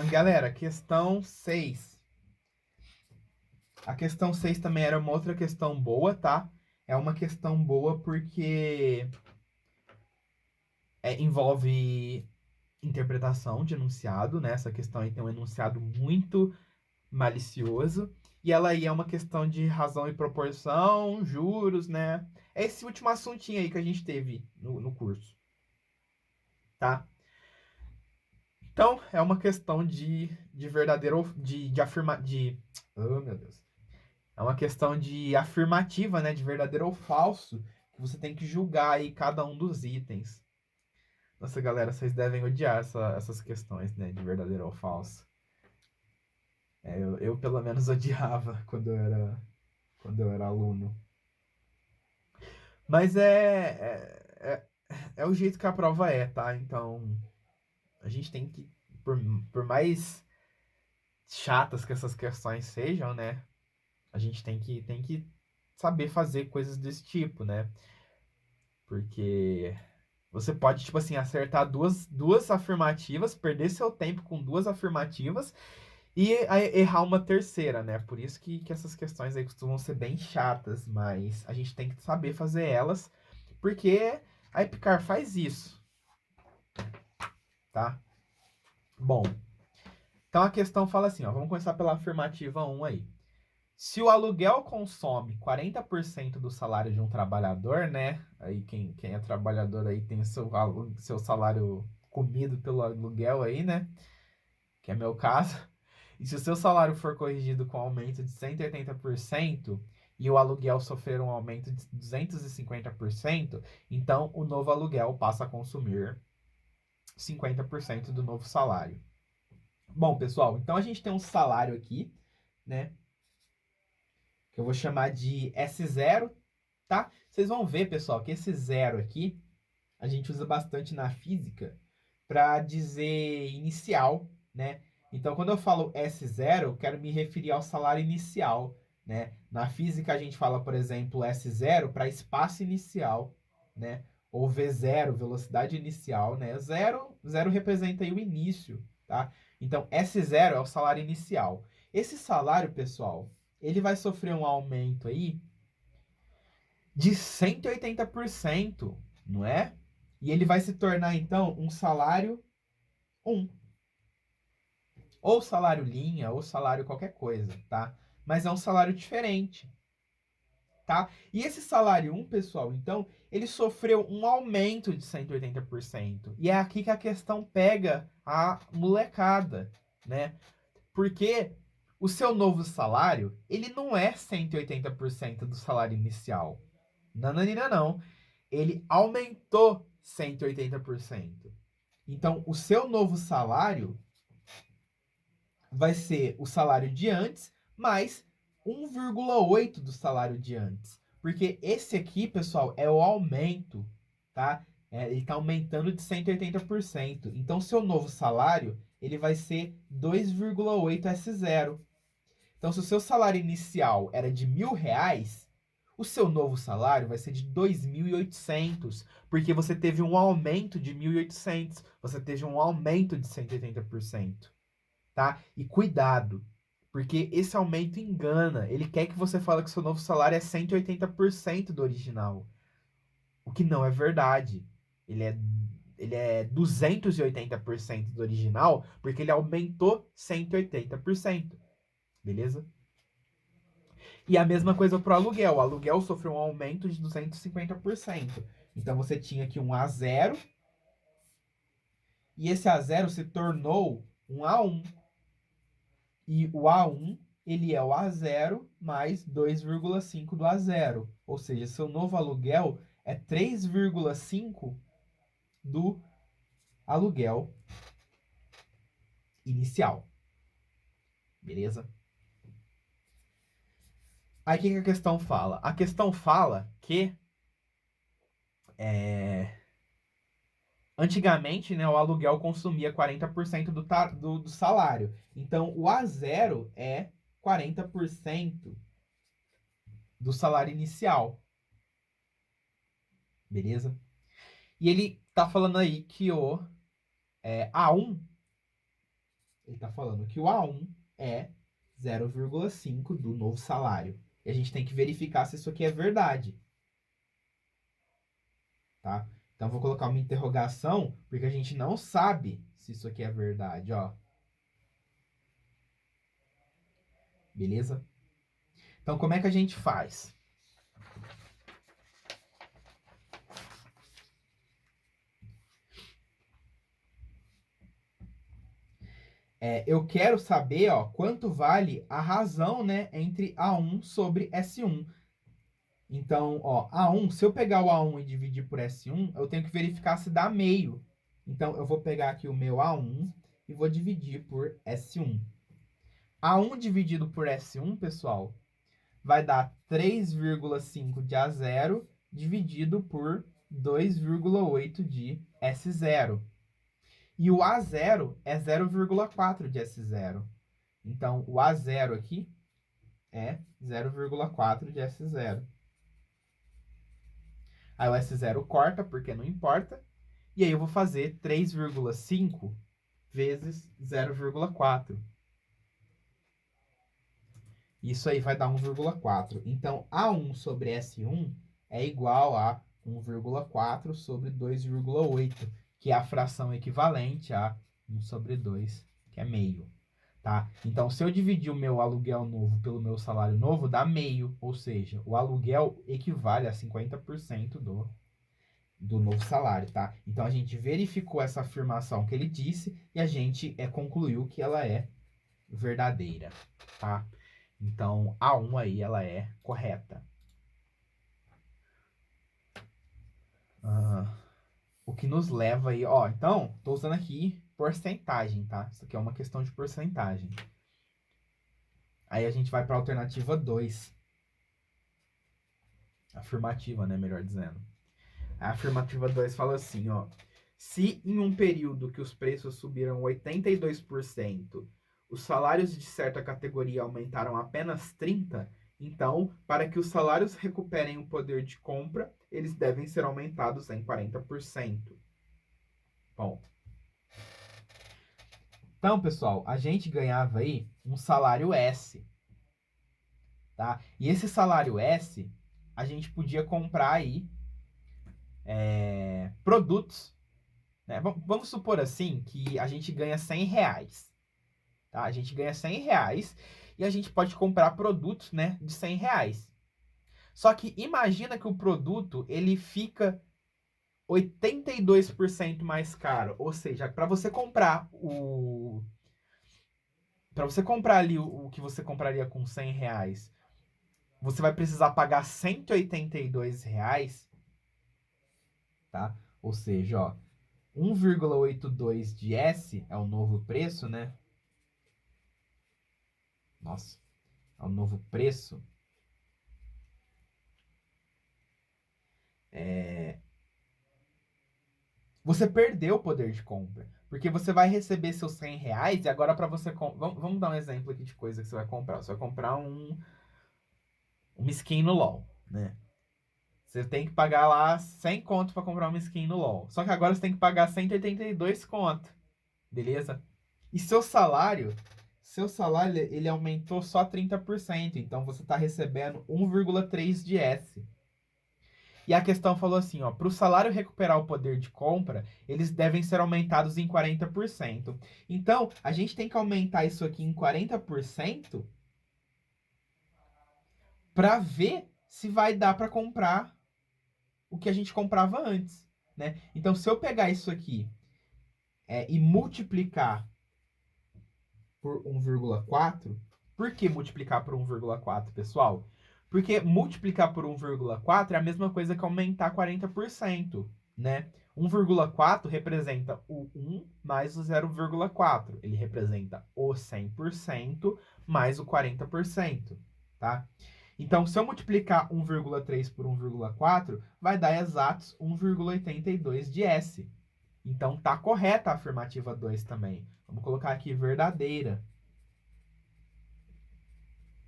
Galera, questão 6. A questão 6 também era uma outra questão boa, tá? É uma questão boa porque envolve interpretação de enunciado, né? Essa questão aí tem um enunciado muito malicioso. E ela aí é uma questão de razão e proporção, juros, né? É esse último assuntinho aí que a gente teve no curso, tá? Então, é uma questão de verdadeiro. De afirma. De. Oh, meu Deus. É uma questão de afirmativa, né? De verdadeiro ou falso. Que você tem que julgar aí cada um dos itens. Nossa, galera, vocês devem odiar essas questões, né? De verdadeiro ou falso. Eu pelo menos odiava quando eu era aluno. Mas é o jeito que a prova é, tá? Então, a gente tem que, por mais chatas que essas questões sejam, né? A gente tem que saber fazer coisas desse tipo, né? Porque você pode, tipo assim, acertar duas afirmativas, perder seu tempo com duas afirmativas e errar uma terceira, né? Por isso que essas questões aí costumam ser bem chatas, mas a gente tem que saber fazer elas, porque a Epicar faz isso, tá? Bom, então a questão fala assim, ó, vamos começar pela afirmativa um aí. Se o aluguel consome 40% do salário de um trabalhador, né? Aí quem é trabalhador aí tem seu salário comido pelo aluguel aí, né? Que é meu caso. E se o seu salário for corrigido com aumento de 180% e o aluguel sofrer um aumento de 250%, então o novo aluguel passa a consumir 50% do novo salário. Bom, pessoal, então a gente tem um salário aqui, né? Que eu vou chamar de S0, tá? Vocês vão ver, pessoal, que esse zero aqui a gente usa bastante na física para dizer inicial, né? Então, quando eu falo S0, eu quero me referir ao salário inicial, né? Na física a gente fala, por exemplo, S0 para espaço inicial, né? Ou V0, velocidade inicial, né? Zero representa aí o início, tá? Então, S0 é o salário inicial. Esse salário, pessoal, ele vai sofrer um aumento aí de 180%, não é? E ele vai se tornar, então, um salário um. Ou salário linha, ou salário qualquer coisa, tá? Mas é um salário diferente, tá? E esse salário um, pessoal, então, ele sofreu um aumento de 180%. E é aqui que a questão pega a molecada, né? Porque o seu novo salário, ele não é 180% do salário inicial. Não, não, não, não. Ele aumentou 180%. Então, o seu novo salário vai ser o salário de antes mais 1,8 do salário de antes. Porque esse aqui, pessoal, é o aumento, tá? Ele está aumentando de 180%. Então, seu novo salário, ele vai ser 2,8 S0. Então, se o seu salário inicial era de R$ 1.000, o seu novo salário vai ser de 2.800, porque você teve um aumento de 1.800, você teve um aumento de 180%, tá? E cuidado, porque esse aumento engana. Ele quer que você fale que seu novo salário é 180% do original, o que não é verdade. Ele é ele é 280% do original, porque ele aumentou 180%, beleza? E a mesma coisa para o aluguel. O aluguel sofreu um aumento de 250%. Então você tinha aqui um A0 e esse A0 se tornou um A1. E o A1 ele é o A0 mais 2,5 do A0. Ou seja, seu novo aluguel é 3,5 do aluguel inicial. Beleza? Aí o que a questão fala? A questão fala que é, antigamente, né, o aluguel consumia 40% do salário. Então, o A0 é 40% do salário inicial. Beleza? E ele tá falando aí que o A1 Ele está falando que o A1 é 0,5 do novo salário. E a gente tem que verificar se isso aqui é verdade. Tá? Então, vou colocar uma interrogação, porque a gente não sabe se isso aqui é verdade, ó. Beleza? Então, como é que a gente faz? Eu quero saber, ó, quanto vale a razão, né, entre A1 sobre S1. Então, ó, A1, se eu pegar o A1 e dividir por S1, eu tenho que verificar se dá meio. Então, eu vou pegar aqui o meu A1 e vou dividir por S1. A1 dividido por S1, pessoal, vai dar 3,5 de A0 dividido por 2,8 de S0. E o A0 é 0,4 de S0. Então, o A0 aqui é 0,4 de S0. Aí o S0 corta, porque não importa. E aí eu vou fazer 3,5 vezes 0,4. Isso aí vai dar 1,4. Então, A1 sobre S1 é igual a 1,4 sobre 2,8, que é a fração equivalente a 1 sobre 2, que é meio. Tá? Então, se eu dividir o meu aluguel novo pelo meu salário novo, dá meio. Ou seja, o aluguel equivale a 50% do novo salário, tá? Então, a gente verificou essa afirmação que ele disse e a gente concluiu que ela é verdadeira, tá? Então, a 1 aí, ela é correta. O que nos leva aí, ó, então, tô usando aqui porcentagem, tá? Isso aqui é uma questão de porcentagem. Aí a gente vai para a alternativa 2. Afirmativa, né, melhor dizendo. A afirmativa 2 fala assim, ó. Se em um período que os preços subiram 82%, os salários de certa categoria aumentaram apenas 30%, então, para que os salários recuperem o poder de compra, eles devem ser aumentados em 40%. Bom. Então, pessoal, a gente ganhava aí um salário S, tá? E esse salário S, a gente podia comprar aí produtos, né? Vamos supor assim que a gente ganha 100 reais, tá? A gente ganha 100 reais e a gente pode comprar produtos, né, de 100 reais. Só que imagina que o produto, ele fica 82% mais caro. Ou seja, para você comprar ali o que você compraria com 100 reais, você vai precisar pagar 182 reais, tá? Ou seja, ó, 1,82 de S é o novo preço, né? Nossa, é o novo preço. Você perdeu o poder de compra. Porque você vai receber seus 100 reais e agora para você... Vamos dar um exemplo aqui de coisa que você vai comprar. Você vai comprar uma skin no LoL, né? Você tem que pagar lá 100 conto para comprar uma skin no LoL. Só que agora você tem que pagar 182 conto. Beleza? E seu salário ele aumentou só 30%. Então você está recebendo 1,3 de S. E a questão falou assim, ó, para o salário recuperar o poder de compra, eles devem ser aumentados em 40%. Então, a gente tem que aumentar isso aqui em 40% para ver se vai dar para comprar o que a gente comprava antes, né? Então, se eu pegar isso aqui e multiplicar por 1,4, por que multiplicar por 1,4, pessoal? Porque multiplicar por 1,4 é a mesma coisa que aumentar 40%, né? 1,4 representa o 1 mais o 0,4. Ele representa o 100% mais o 40%, tá? Então, se eu multiplicar 1,3 por 1,4, vai dar exatos 1,82 de S. Então, tá correta a afirmativa 2 também. Vamos colocar aqui verdadeira.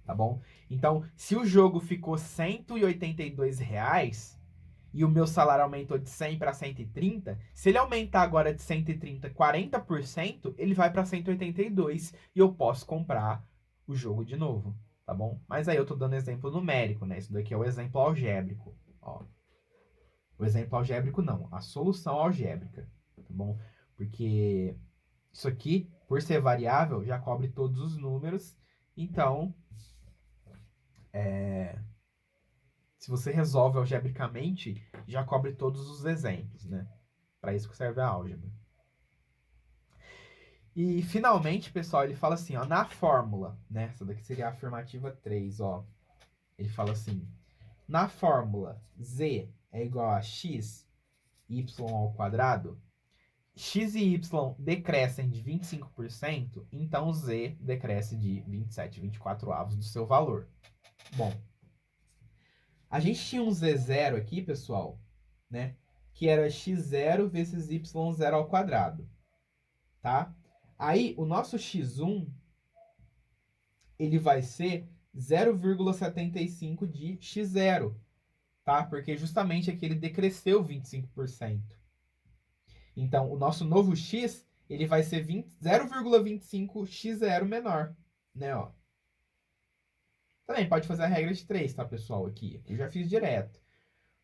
Tá bom? Então, se o jogo ficou R$ 182, e o meu salário aumentou de 100 para 130, se ele aumentar agora de 130 40%, ele vai para 182 e eu posso comprar o jogo de novo, tá bom? Mas aí eu tô dando exemplo numérico, né? Isso daqui é o exemplo algébrico, ó. O exemplo algébrico não, a solução algébrica, tá bom? Porque isso aqui, por ser variável, já cobre todos os números, então se você resolve algebricamente, já cobre todos os exemplos, né? Para isso que serve a álgebra. E finalmente, pessoal, ele fala assim, ó, na fórmula, né? Essa daqui seria a afirmativa 3, ó. Ele fala assim: na fórmula z é igual a x y ao quadrado, x e y decrescem de 25%, então z decresce de 27/24 do seu valor. Bom, a gente tinha um z0 aqui, pessoal, né? Que era x0 vezes y0 ao quadrado, tá? Aí, o nosso x1, ele vai ser 0,75 de x0, tá? Porque justamente aqui ele decresceu 25%. Então, o nosso novo x, ele vai ser 0,25 x0 menor, né, ó. Também pode fazer a regra de 3, tá, pessoal, aqui. Eu já fiz direto.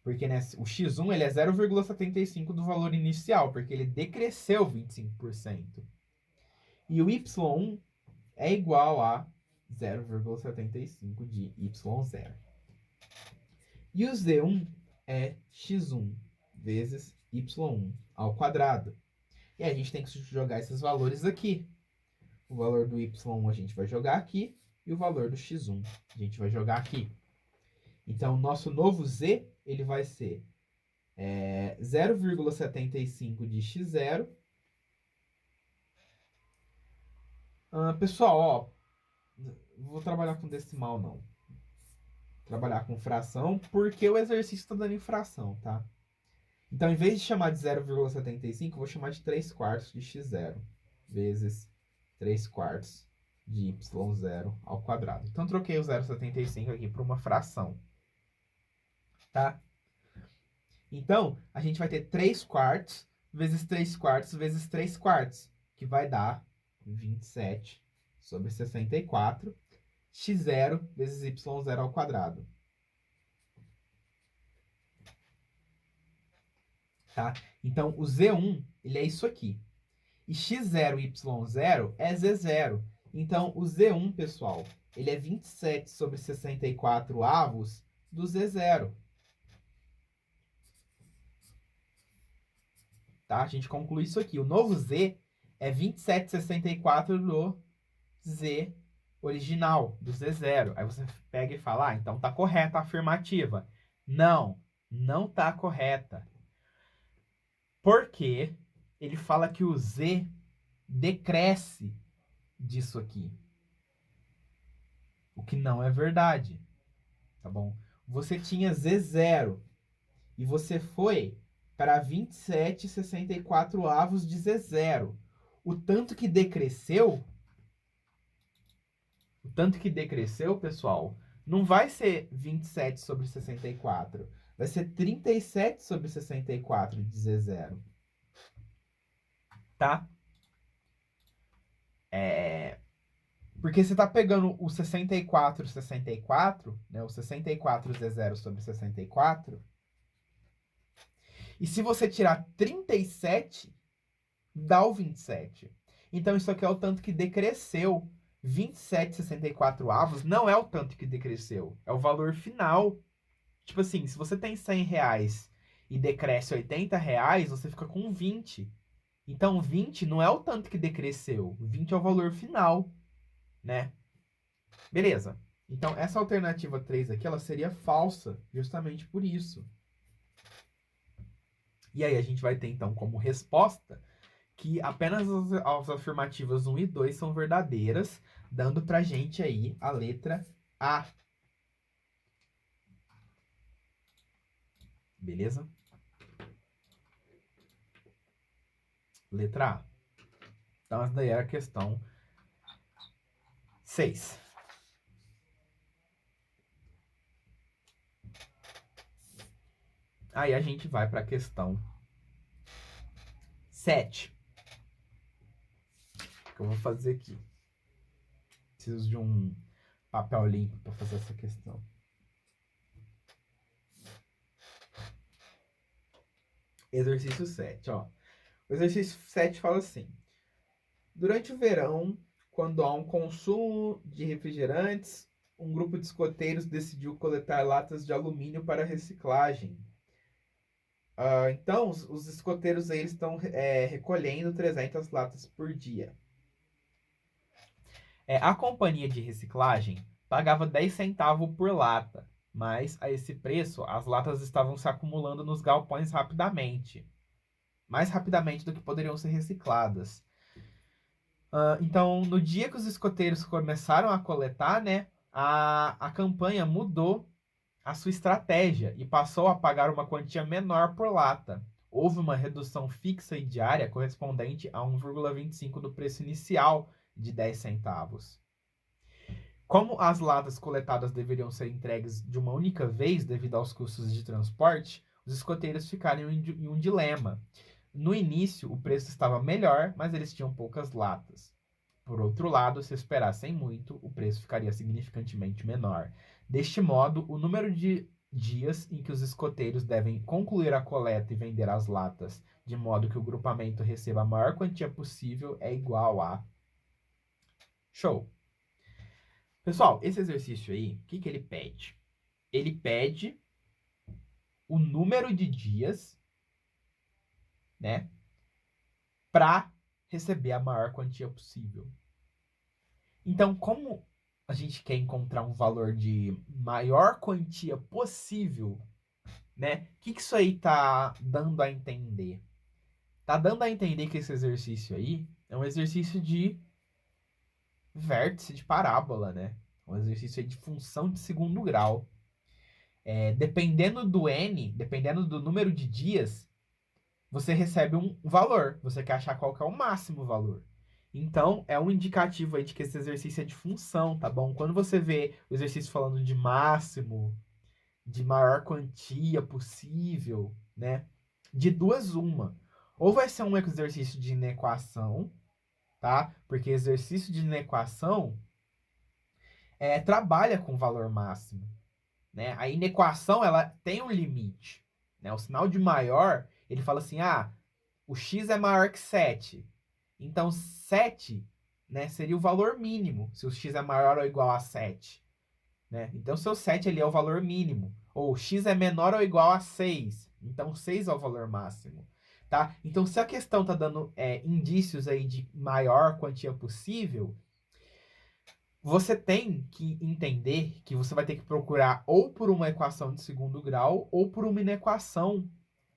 Porque né, o x1 ele é 0,75 do valor inicial, porque ele decresceu 25%. E o y1 é igual a 0,75 de y0. E o z1 é x1 vezes y1 ao quadrado. E a gente tem que jogar esses valores aqui. O valor do y1 a gente vai jogar aqui e o valor do x1 a gente vai jogar aqui. Então, o nosso novo z ele vai ser 0,75 de x0. Pessoal, ó, vou trabalhar com decimal não. Trabalhar com fração, porque o exercício está dando em fração, tá? Então, em vez de chamar de 0,75, eu vou chamar de 3/4 de x0 vezes 3/4 de y0 ao quadrado. Então, troquei o 0,75 aqui por uma fração, tá? Então, a gente vai ter 3/4 vezes 3/4 vezes 3/4, que vai dar 27/64, x0 vezes y0 ao quadrado. Tá? Então, o z1, ele é isso aqui. E x0 e y0 é z0. Então, o z1, pessoal, ele é 27/64 avos do z0. Tá? A gente conclui isso aqui. O novo z é 27/64 do z original, do z0. Aí você pega e fala, então tá correta a afirmativa. Não, não tá correta. Porque ele fala que o z decresce disso aqui. O que não é verdade. Tá bom? Você tinha z0 e você foi para 27/64 avos de z0. O tanto que decresceu, pessoal, não vai ser 27/64. Vai ser 37/64 de z0. Tá? Porque você tá pegando o 64/64, né? O 64z0/64. E se você tirar 37, dá o 27. Então, isso aqui é o tanto que decresceu. 27/64 avos não é o tanto que decresceu. É o valor final. Tipo assim, se você tem 100 reais e decresce 80 reais, você fica com 20. Então, 20 não é o tanto que decresceu. 20 é o valor final, né? Beleza. Então, essa alternativa 3 aqui, ela seria falsa, justamente por isso. E aí, a gente vai ter, então, como resposta que apenas as afirmativas 1 e 2 são verdadeiras, dando pra gente aí a letra A. Beleza? Letra A. Então, essa daí era a questão 6. Aí a gente vai para a questão 7. Que eu vou fazer aqui. Preciso de um papel limpo para fazer essa questão. Exercício 7, ó. O exercício 7 fala assim: durante o verão, quando há um consumo de refrigerantes, um grupo de escoteiros decidiu coletar latas de alumínio para reciclagem. Então, os escoteiros aí, eles estão recolhendo 300 latas por dia. A companhia de reciclagem pagava 10 centavos por lata, mas a esse preço as latas estavam se acumulando nos galpões rapidamente, mais rapidamente do que poderiam ser recicladas. Então, no dia que os escoteiros começaram a coletar, né, a campanha mudou a sua estratégia e passou a pagar uma quantia menor por lata. Houve uma redução fixa e diária correspondente a 1,25 do preço inicial de 10 centavos. Como as latas coletadas deveriam ser entregues de uma única vez devido aos custos de transporte, os escoteiros ficaram em um dilema. No início, o preço estava melhor, mas eles tinham poucas latas. Por outro lado, se esperassem muito, o preço ficaria significantemente menor. Deste modo, o número de dias em que os escoteiros devem concluir a coleta e vender as latas, de modo que o grupamento receba a maior quantia possível, é igual a... Show! Pessoal, esse exercício aí, o que ele pede? Ele pede o número de dias, né, para receber a maior quantia possível. Então, como a gente quer encontrar um valor de maior quantia possível, né? O que isso aí tá dando a entender? Tá dando a entender que esse exercício aí é um exercício de vértice de parábola, né? Um exercício aí de função de segundo grau. Dependendo do n, dependendo do número de dias, você recebe um valor. Você quer achar qual que é o máximo valor. Então, é um indicativo aí de que esse exercício é de função, tá bom? Quando você vê o exercício falando de máximo, de maior quantia possível, né? De duas, uma. Ou vai ser um exercício de inequação, tá? Porque exercício de inequação trabalha com valor máximo, né? A inequação, ela tem um limite, né? O sinal de maior, ele fala assim, o x é maior que 7. Então, 7, né, seria o valor mínimo, se o x é maior ou igual a 7. Né? Então, seu 7 ali é o valor mínimo. Ou x é menor ou igual a 6. Então, 6 é o valor máximo. Tá? Então, se a questão está dando indícios aí de maior quantia possível, você tem que entender que você vai ter que procurar ou por uma equação de segundo grau ou por uma inequação,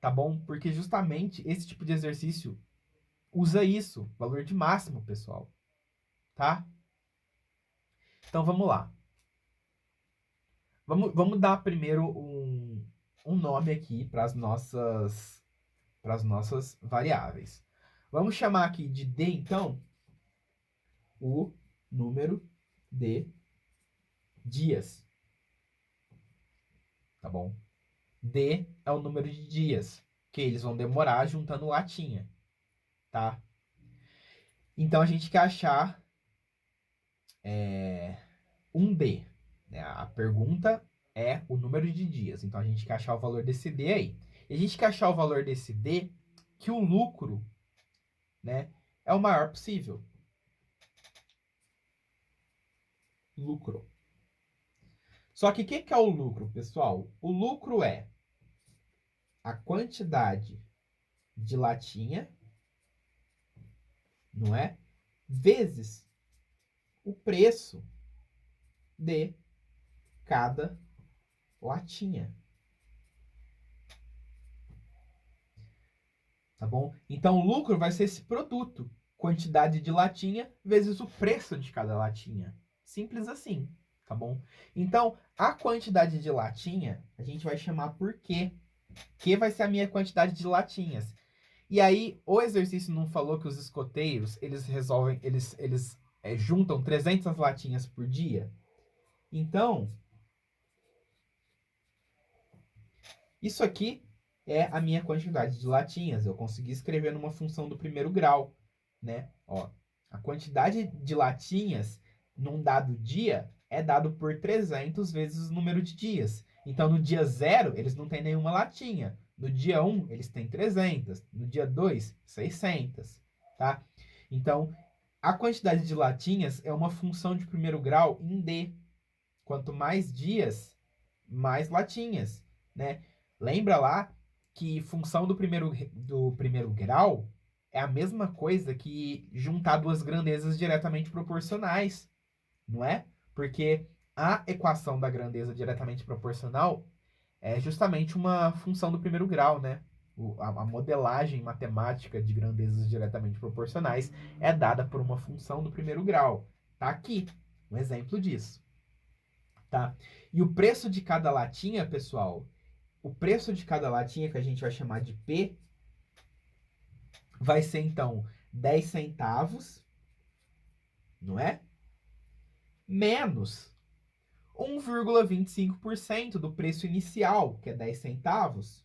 tá bom? Porque justamente esse tipo de exercício usa isso, valor de máximo, pessoal. Tá? Então, vamos lá. Vamos dar primeiro um nome aqui para as nossas variáveis. Vamos chamar aqui de D, então, o número de dias. Tá bom? D é o número de dias que eles vão demorar juntando latinha. Tá? Então, a gente quer achar um D. Né? A pergunta é o número de dias. Então, a gente quer achar o valor desse D aí. E a gente quer achar o valor desse D que o lucro, né, é o maior possível. Lucro. Só que o que é o lucro, pessoal? O lucro é a quantidade de latinha, não é? Vezes o preço de cada latinha. Tá bom? Então, o lucro vai ser esse produto. Quantidade de latinha vezes o preço de cada latinha. Simples assim, tá bom? Então, a quantidade de latinha, a gente vai chamar por Q. Q vai ser a minha quantidade de latinhas. E aí, o exercício não falou que os escoteiros, eles resolvem, eles juntam 300 latinhas por dia? Então, isso aqui é a minha quantidade de latinhas. Eu consegui escrever numa função do primeiro grau, né? Ó, a quantidade de latinhas num dado dia é dado por 300 vezes o número de dias. Então, no dia 0, eles não têm nenhuma latinha. No dia 1, eles têm 300. No dia 2, 600. Tá? Então, a quantidade de latinhas é uma função de primeiro grau em D. Quanto mais dias, mais latinhas, né? Lembra lá que função do primeiro grau é a mesma coisa que juntar duas grandezas diretamente proporcionais, não é? Porque a equação da grandeza diretamente proporcional é justamente uma função do primeiro grau, né? A modelagem matemática de grandezas diretamente proporcionais é dada por uma função do primeiro grau. Tá aqui um exemplo disso, tá? E o preço de cada latinha, pessoal, o preço de cada latinha, que a gente vai chamar de P, vai ser então 10 centavos, não é? Menos 1,25% do preço inicial, que é 10 centavos.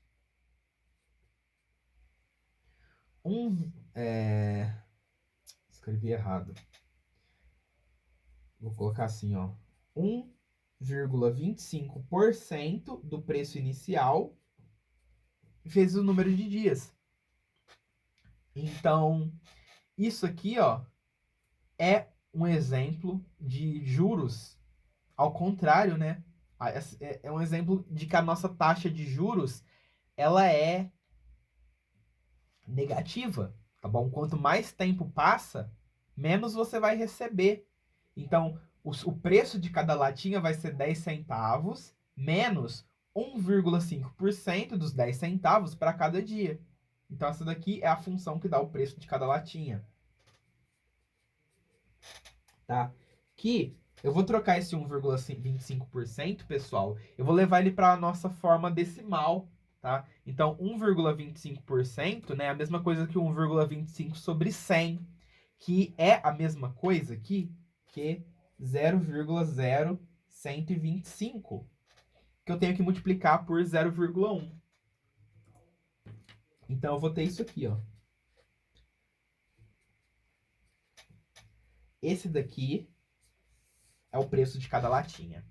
Escrevi errado. Vou colocar assim, ó. 1,25% do preço inicial vezes o número de dias. Então, isso aqui, ó, é um exemplo de juros ao contrário, né? É um exemplo de que a nossa taxa de juros ela é negativa, tá bom? Quanto mais tempo passa, menos você vai receber. Então, o preço de cada latinha vai ser 10 centavos menos 1,5% dos 10 centavos para cada dia. Então, essa daqui é a função que dá o preço de cada latinha. Tá? Que eu vou trocar esse 1,25%, pessoal. Eu vou levar ele para a nossa forma decimal, tá? Então, 1,25%, né, é a mesma coisa que 1,25 sobre 100, que é a mesma coisa aqui que 0,0125, que eu tenho que multiplicar por 0,1. Então, eu vou ter isso aqui, ó. Esse daqui é o preço de cada latinha,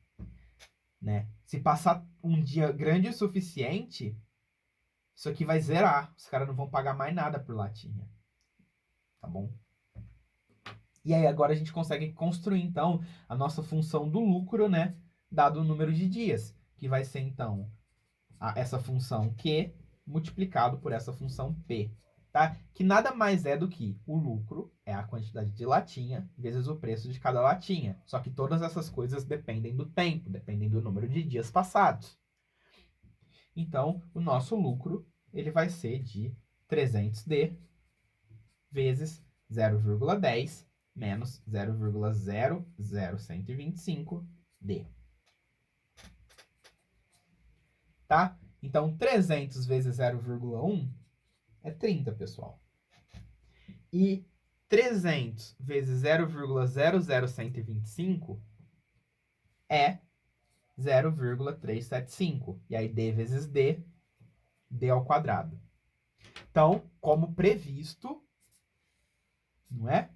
né? Se passar um dia grande o suficiente, isso aqui vai zerar. Os caras não vão pagar mais nada por latinha. Tá bom? E aí agora a gente consegue construir, então, a nossa função do lucro, né? Dado o número de dias. Que vai ser, então, essa função Q multiplicado por essa função P. Tá? Que nada mais é do que o lucro é a quantidade de latinha vezes o preço de cada latinha. Só que todas essas coisas dependem do tempo, dependem do número de dias passados. Então, o nosso lucro ele vai ser de 300D vezes 0,10 menos 0,00125D. Tá? Então, 300 vezes 0,1 é 30, pessoal. E 300 vezes 0,00125 é 0,375. E aí, D vezes D, D ao quadrado. Então, como previsto, não é?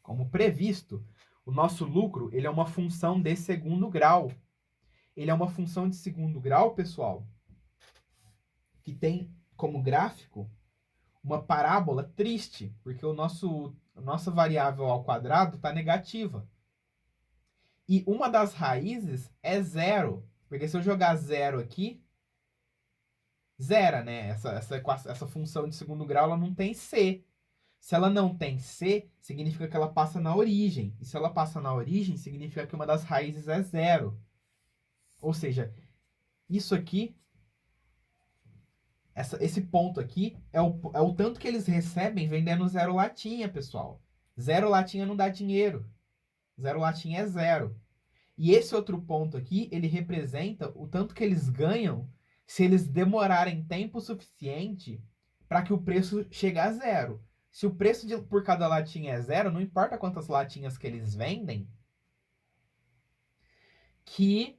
Como previsto, o nosso lucro ele é uma função de segundo grau. Ele é uma função de segundo grau, pessoal, que tem como gráfico uma parábola triste, porque a nossa variável ao quadrado está negativa. E uma das raízes é zero, porque se eu jogar zero aqui, zera, né? Essa função de segundo grau ela não tem C. Se ela não tem C, significa que ela passa na origem. E se ela passa na origem, significa que uma das raízes é zero. Ou seja, isso aqui, esse ponto aqui, é o tanto que eles recebem vendendo zero latinha, pessoal. Zero latinha não dá dinheiro. Zero latinha é zero. E esse outro ponto aqui, ele representa o tanto que eles ganham se eles demorarem tempo suficiente para que o preço chegue a zero. Se o preço por cada latinha é zero, não importa quantas latinhas que eles vendem, que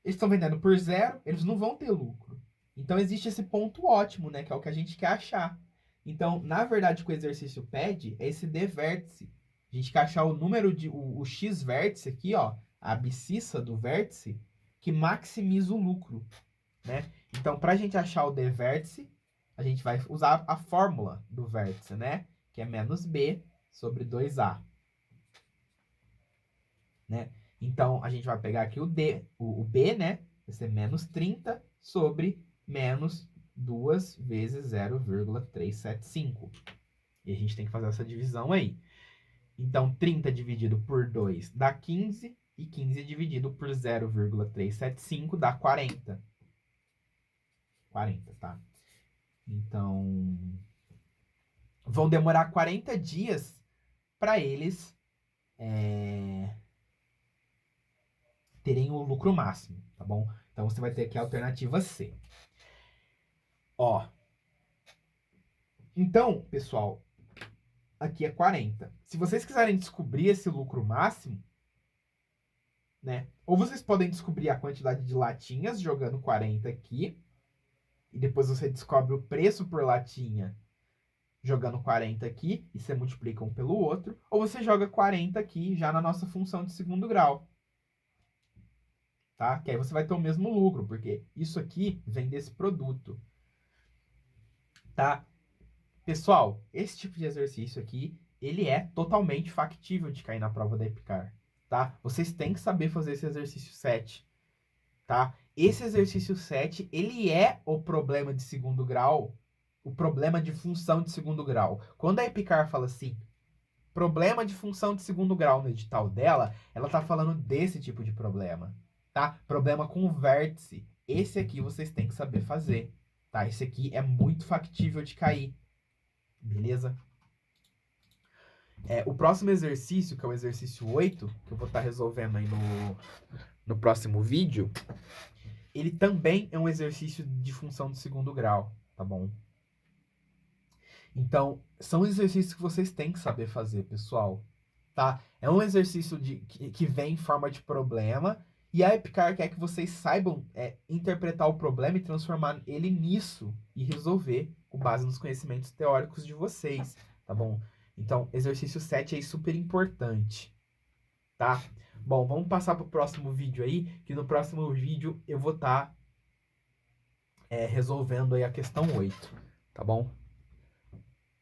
eles estão vendendo por zero, eles não vão ter lucro. Então, existe esse ponto ótimo, né? Que é o que a gente quer achar. Então, na verdade, o que o exercício pede é esse D vértice. A gente quer achar o número de... o X vértice aqui, ó. A abscissa do vértice que maximiza o lucro, né? Então, para a gente achar o D vértice, a gente vai usar a fórmula do vértice, né? Que é menos B sobre 2A. Né? Então, a gente vai pegar aqui o D, o B, né? Vai ser menos 30 sobre menos 2 vezes 0,375. E a gente tem que fazer essa divisão aí. Então, 30 dividido por 2 dá 15, e 15 dividido por 0,375 dá 40. 40, tá? Então, vão demorar 40 dias para eles terem o lucro máximo, tá bom? Então, você vai ter aqui a alternativa C. Ó. Então, pessoal, aqui é 40. Se vocês quiserem descobrir esse lucro máximo, né? Ou vocês podem descobrir a quantidade de latinhas jogando 40 aqui, e depois você descobre o preço por latinha jogando 40 aqui, e você multiplica um pelo outro, ou você joga 40 aqui já na nossa função de segundo grau. Tá? Que aí você vai ter o mesmo lucro, porque isso aqui vem desse produto. Tá? Pessoal, esse tipo de exercício aqui, ele é totalmente factível de cair na prova da EPICAR, tá? Vocês têm que saber fazer esse exercício 7, tá? Esse exercício 7, ele é o problema de segundo grau, o problema de função de segundo grau. Quando a EPICAR fala assim, problema de função de segundo grau no edital dela, ela tá falando desse tipo de problema, tá? Problema com vértice. Esse aqui vocês têm que saber fazer, tá? Esse aqui é muito factível de cair. Beleza? O próximo exercício, que é o exercício 8, que eu vou estar resolvendo aí no próximo vídeo, ele também é um exercício de função de segundo grau, tá bom? Então, são exercícios que vocês têm que saber fazer, pessoal, tá? É um exercício que vem em forma de problema, e a EPICAR quer que vocês saibam interpretar o problema e transformar ele nisso, e resolver com base nos conhecimentos teóricos de vocês, tá bom? Então, exercício 7 é super importante, tá? Bom, vamos passar para o próximo vídeo aí, que no próximo vídeo eu vou estar resolvendo aí a questão 8, tá bom?